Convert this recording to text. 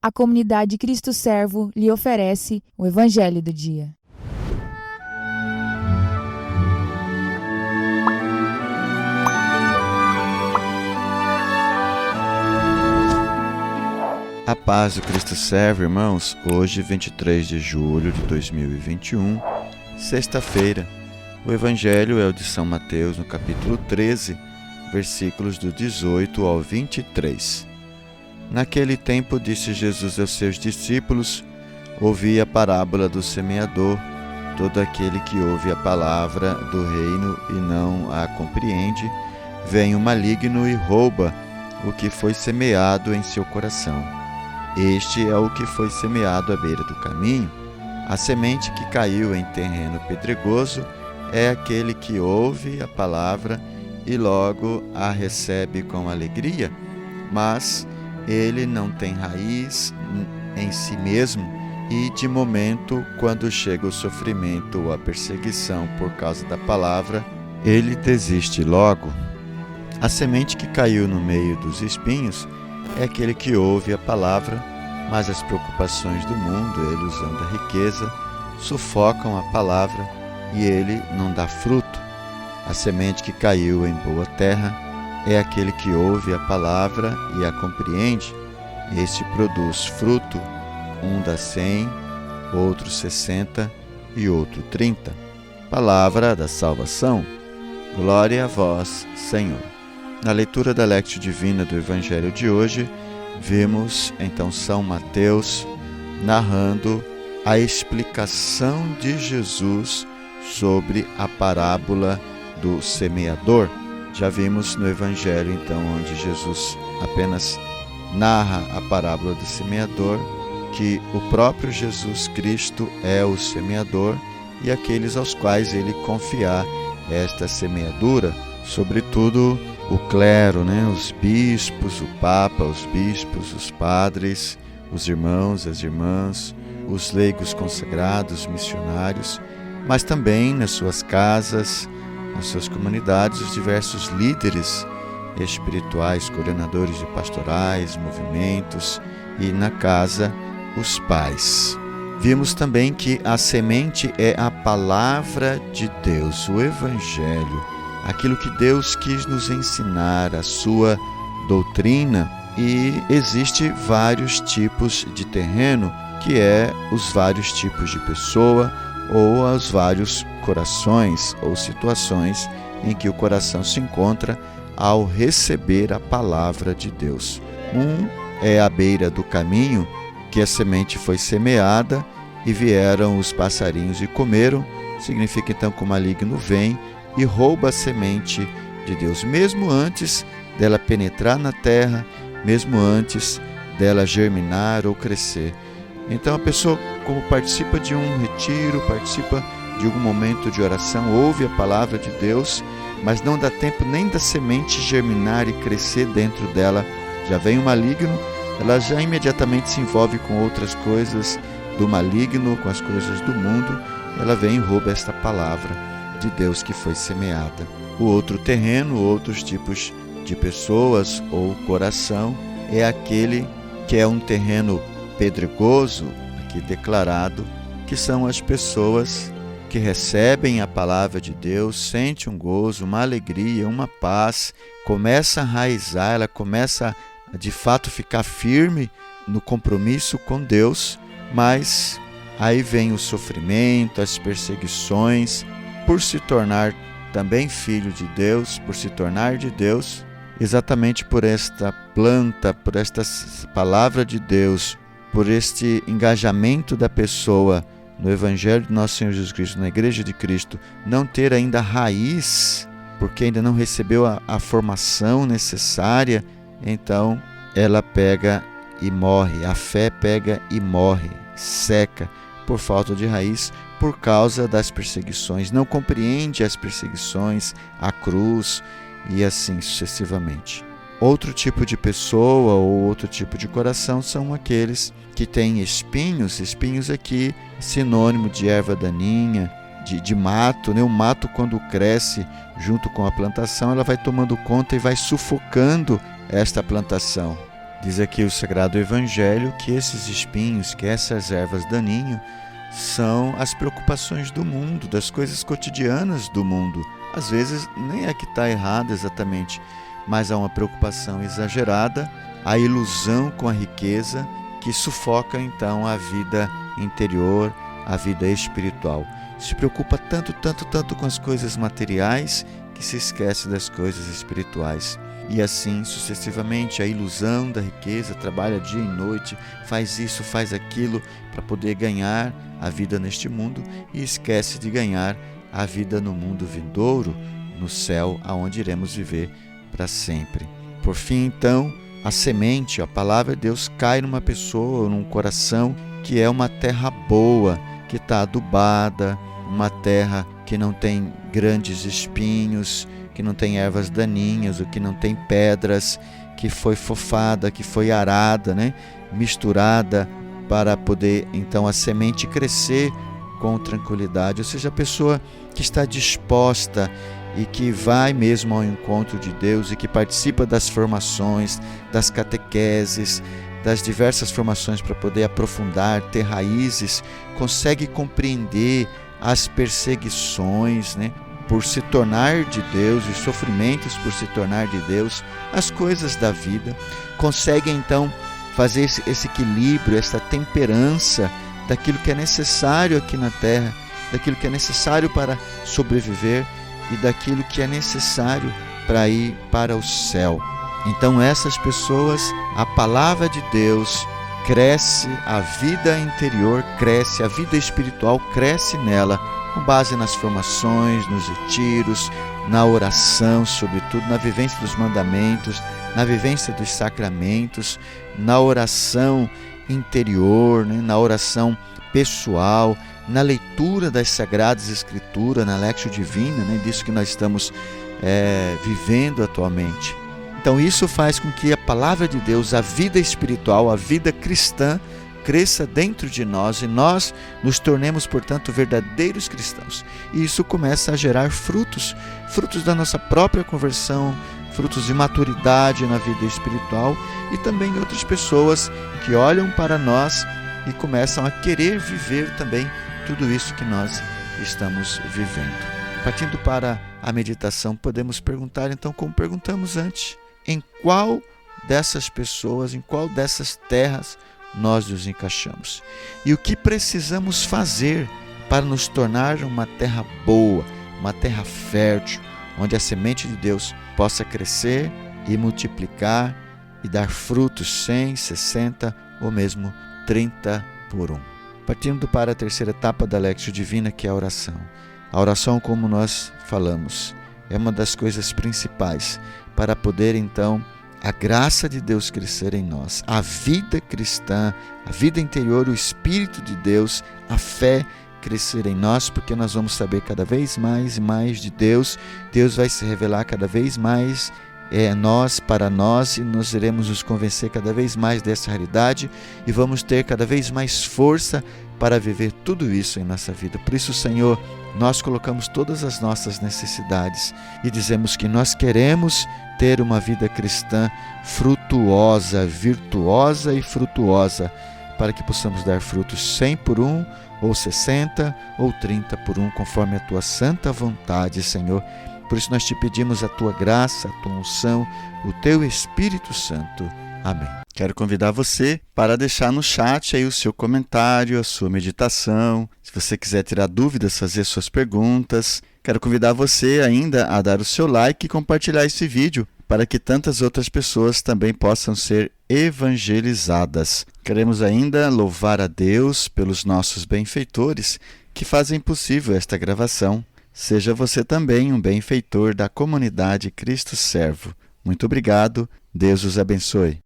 a comunidade Cristo Servo lhe oferece o Evangelho do Dia. A paz do Cristo Servo, irmãos. Hoje, 23 de julho de 2021, sexta-feira. O Evangelho é o de São Mateus, no capítulo 13, versículos do 18 ao 23. Naquele tempo disse Jesus aos seus discípulos: ouvi a parábola do semeador. Todo aquele que ouve a palavra do reino e não a compreende, vem o maligno e rouba o que foi semeado em seu coração. Este é o que foi semeado à beira do caminho. A semente que caiu em terreno pedregoso é aquele que ouve a palavra e logo a recebe com alegria, mas ele não tem raiz em si mesmo e, de momento, quando chega o sofrimento ou a perseguição por causa da palavra, ele desiste logo. A semente que caiu no meio dos espinhos é aquele que ouve a palavra, mas as preocupações do mundo, a ilusão da riqueza, sufocam a palavra e ele não dá fruto. A semente que caiu em boa terra é aquele que ouve a palavra e a compreende. Este produz fruto, um dá 100, outro 60 e outro 30. Palavra da salvação. Glória a vós, Senhor. Na leitura da Lectio Divina do Evangelho de hoje, vemos então São Mateus narrando a explicação de Jesus sobre a parábola do semeador. Já vimos no Evangelho então onde Jesus apenas narra a parábola do semeador, que o próprio Jesus Cristo é o semeador e aqueles aos quais ele confiar esta semeadura, sobretudo o clero, os bispos, o papa, os bispos, os padres, os irmãos, as irmãs, os leigos consagrados, missionários, mas também nas suas casas, nas suas comunidades, os diversos líderes espirituais, coordenadores de pastorais, movimentos e na casa, os pais. Vimos também que a semente é a palavra de Deus, o Evangelho, aquilo que Deus quis nos ensinar, a sua doutrina, e existe vários tipos de terreno, que é os vários tipos de pessoa ou os vários corações ou situações em que o coração se encontra ao receber a palavra de Deus. Um é à beira do caminho, que a semente foi semeada e vieram os passarinhos e comeram, significa então que o maligno vem e rouba a semente de Deus, mesmo antes dela penetrar na terra, mesmo antes dela germinar ou crescer. Então a pessoa, como participa de um retiro, participa de algum momento de oração, ouve a palavra de Deus, mas não dá tempo nem da semente germinar e crescer dentro dela. Já vem o maligno, ela já imediatamente se envolve com outras coisas do maligno, com as coisas do mundo, ela vem e rouba esta palavra de Deus que foi semeada. O outro terreno, outros tipos de pessoas ou coração, é aquele que é um terreno pedregoso, aqui declarado, que são as pessoas que recebem a palavra de Deus, sentem um gozo, uma alegria, uma paz, começa a enraizar, ela começa a de fato ficar firme no compromisso com Deus, mas aí vem o sofrimento, as perseguições, por se tornar também filho de Deus, por se tornar de Deus, exatamente por esta planta, por esta palavra de Deus, por este engajamento da pessoa no Evangelho de Nosso Senhor Jesus Cristo, na Igreja de Cristo, não ter ainda raiz, porque ainda não recebeu a formação necessária, então ela pega e morre, a fé pega e morre, seca, por falta de raiz, por causa das perseguições, não compreende as perseguições, a cruz e assim sucessivamente. Outro tipo de pessoa ou outro tipo de coração são aqueles que têm espinhos. Espinhos aqui, sinônimo de erva daninha, de mato. O mato, quando cresce junto com a plantação, ela vai tomando conta e vai sufocando esta plantação. Diz aqui o Sagrado Evangelho que esses espinhos, que essas ervas daninhas, são as preocupações do mundo, das coisas cotidianas do mundo. Às vezes nem é que está errado exatamente, mas há uma preocupação exagerada, a ilusão com a riqueza que sufoca então a vida interior, a vida espiritual. Se preocupa tanto com as coisas materiais que se esquece das coisas espirituais. E assim sucessivamente, a ilusão da riqueza trabalha dia e noite, faz isso, faz aquilo para poder ganhar a vida neste mundo e esquece de ganhar a vida no mundo vindouro, no céu, aonde iremos viver para sempre. Por fim, então, a semente, a palavra de Deus cai numa pessoa, num coração que é uma terra boa, que está adubada, uma terra que não tem grandes espinhos, que não tem ervas daninhas, ou que não tem pedras, que foi fofada, que foi arada, misturada para poder então a semente crescer com tranquilidade. Ou seja, a pessoa que está disposta e que vai mesmo ao encontro de Deus e que participa das formações, das catequeses, das diversas formações para poder aprofundar, ter raízes, consegue compreender as perseguições, por se tornar de Deus, os sofrimentos por se tornar de Deus, as coisas da vida, consegue então fazer esse equilíbrio, essa temperança daquilo que é necessário aqui na terra, daquilo que é necessário para sobreviver e daquilo que é necessário para ir para o céu. Então essas pessoas, a palavra de Deus cresce, a vida interior cresce, a vida espiritual cresce nela, com base nas formações, nos retiros, na oração, sobretudo na vivência dos mandamentos, na vivência dos sacramentos, na oração interior, na oração pessoal, na leitura das Sagradas Escrituras, na Lectio Divina, disso que nós estamos vivendo atualmente. Então isso faz com que a palavra de Deus, a vida espiritual, a vida cristã, cresça dentro de nós e nós nos tornemos, portanto, verdadeiros cristãos. E isso começa a gerar frutos da nossa própria conversão, frutos de maturidade na vida espiritual e também outras pessoas que olham para nós e começam a querer viver também tudo isso que nós estamos vivendo. Partindo para a meditação, podemos perguntar então, como perguntamos antes, em qual dessas pessoas, em qual dessas terras nós nos encaixamos? E o que precisamos fazer para nos tornar uma terra boa, uma terra fértil, onde a semente de Deus possa crescer e multiplicar e dar frutos 100, 60 ou mesmo 30 por 1. Partindo para a terceira etapa da Lectio Divina, que é a oração. A oração, como nós falamos, é uma das coisas principais para poder então a graça de Deus crescer em nós, a vida cristã, a vida interior, o Espírito de Deus, a fé crescer em nós, porque nós vamos saber cada vez mais e mais de Deus. Deus vai se revelar cada vez mais para nós, e nós iremos nos convencer cada vez mais dessa realidade e vamos ter cada vez mais força para viver tudo isso em nossa vida. Por isso, Senhor, nós colocamos todas as nossas necessidades e dizemos que nós queremos ter uma vida cristã frutuosa, virtuosa e frutuosa, para que possamos dar frutos 100 por 1, ou 60, ou 30 por 1, conforme a Tua santa vontade, Senhor. Por isso nós te pedimos a Tua graça, a Tua unção, o Teu Espírito Santo. Amém. Quero convidar você para deixar no chat aí o seu comentário, a sua meditação. Se você quiser tirar dúvidas, fazer suas perguntas. Quero convidar você ainda a dar o seu like e compartilhar esse vídeo para que tantas outras pessoas também possam ser evangelizadas. Queremos ainda louvar a Deus pelos nossos benfeitores que fazem possível esta gravação. Seja você também um benfeitor da comunidade Cristo Servo. Muito obrigado. Deus os abençoe.